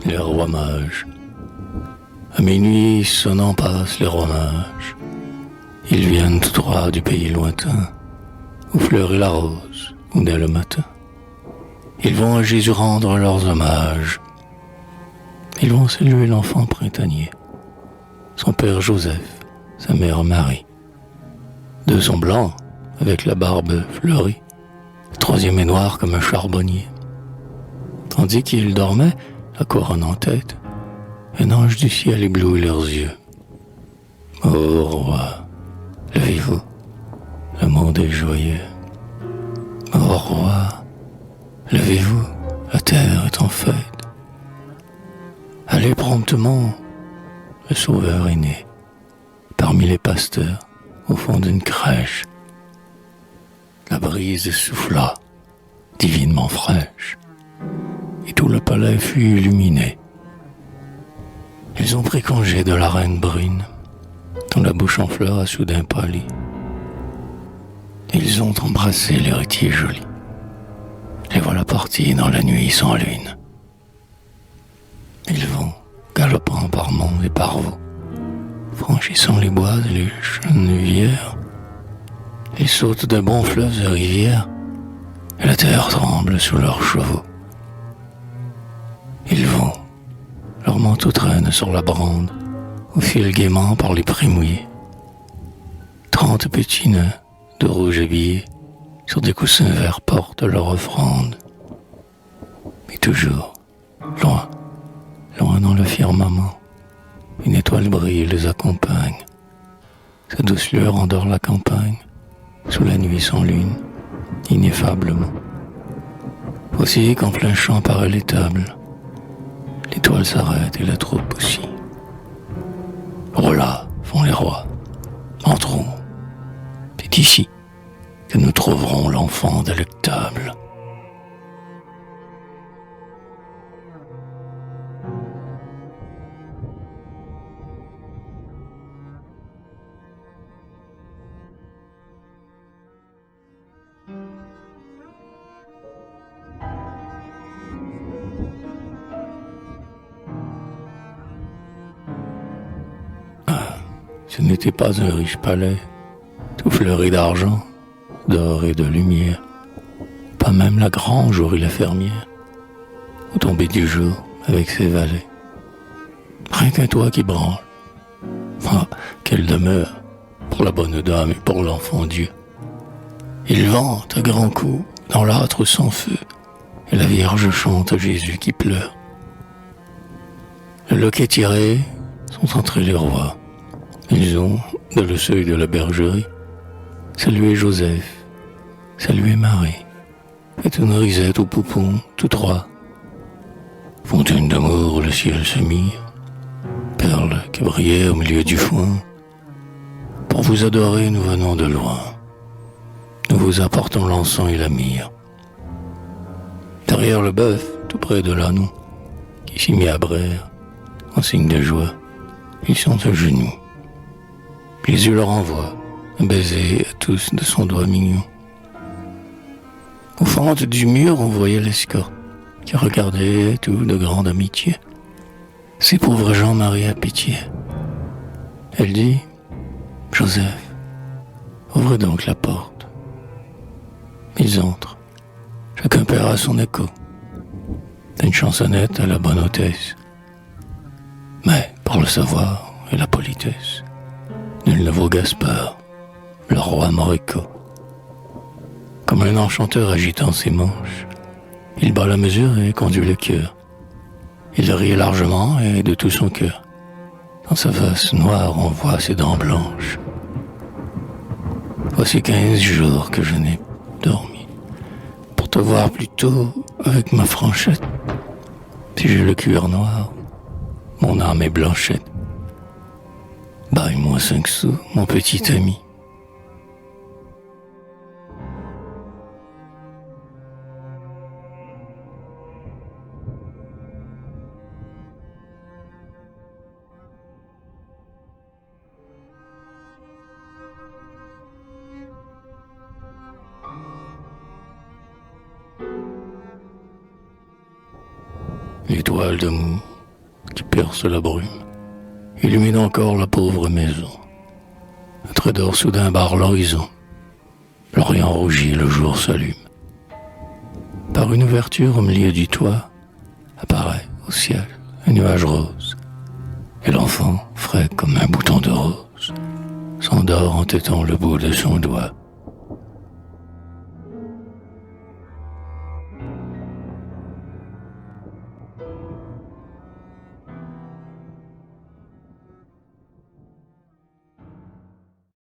Les rois mages. À minuit sonnant passent les rois mages. Ils viennent tout droit du pays lointain, où fleurit la rose, où naît le matin. Ils vont à Jésus rendre leurs hommages. Ils vont saluer l'enfant printanier, son père Joseph, sa mère Marie. Deux sont blancs, avec la barbe fleurie. Le troisième est noir comme un charbonnier. Tandis qu'ils dormaient, la couronne en tête, un ange du ciel éblouit leurs yeux. Ô roi, levez-vous, le monde est joyeux. Ô roi, levez-vous, la terre est en fête. Allez promptement, le sauveur est né, parmi les pasteurs, au fond d'une crèche. La brise souffla, divinement fraîche, et tout le palais fut illuminé. Ils ont pris congé de la reine brune, dont la bouche en fleurs a soudain pâli. Ils ont embrassé l'héritier joli. Les voilà partis dans la nuit sans lune. Ils vont, galopant par monts et par vaux, franchissant les bois et les chenevières. Ils sautent de bons fleuves et rivières, et la terre tremble sous leurs chevaux. Ils vont, leur manteau traîne sur la brande, au fil gaiement par les prés mouillés. 30 petits nains, de rouge habillés, sur des coussins verts portent leur offrande. Mais toujours, loin, loin dans le firmament, une étoile brille les accompagne. Sa douce lueur endort la campagne, sous la nuit sans lune, ineffablement. Aussi qu'en plein champ paraît l'étable, l'étoile s'arrête et la troupe aussi. Voilà, font les rois, entrons. C'est ici que nous trouverons l'enfant délectable. Ce n'était pas un riche palais, tout fleuri d'argent, d'or et de lumière, pas même la grange où rit la fermière, au tomber du jour avec ses valets. Rien qu'un toit qui branle. Ah, quelle demeure pour la bonne dame et pour l'enfant Dieu. Il vente à grands coups dans l'âtre sans feu, et la Vierge chante à Jésus qui pleure. Le loquet tiré, sont entrés les rois. Ils ont, de le seuil de la bergerie, salué Joseph, salué Marie, fait une risette au poupon, tous trois. Fontaine d'amour où le ciel se mire, perles qui brillaient au milieu du foin. Pour vous adorer, nous venons de loin. Nous vous apportons l'encens et la myrrhe. Derrière le bœuf, tout près de l'ânon, qui s'y mit à braire, en signe de joie, ils sont à genoux. Jésus leur envoie un baiser à tous de son doigt mignon. Aux fentes du mur, on voyait l'escorte qui regardait tout de grande amitié. Ces pauvres gens Marie a pitié. Elle dit, Joseph, ouvrez donc la porte. Ils entrent, chacun paiera son écho. D'une chansonnette à la bonne hôtesse. Mais, pour le savoir et la politesse, nul ne vaut Gaspard, le roi Morico. Comme un enchanteur agitant ses manches, il bat la mesure et conduit le cœur. Il rit largement et de tout son cœur. Dans sa face noire, on voit ses dents blanches. Voici 15 jours que je n'ai dormi, pour te voir plus tôt avec ma franchette. Si j'ai le cuir noir, mon âme est blanchette. Baille-moi 5 sous, mon petit ami. L'étoile d'amour qui perce la brume illumine encore la pauvre maison. Un trait d'or soudain barre l'horizon. L'Orient rougit, le jour s'allume. Par une ouverture au milieu du toit, apparaît au ciel un nuage rose. Et l'enfant, frais comme un bouton de rose, s'endort en tétant le bout de son doigt.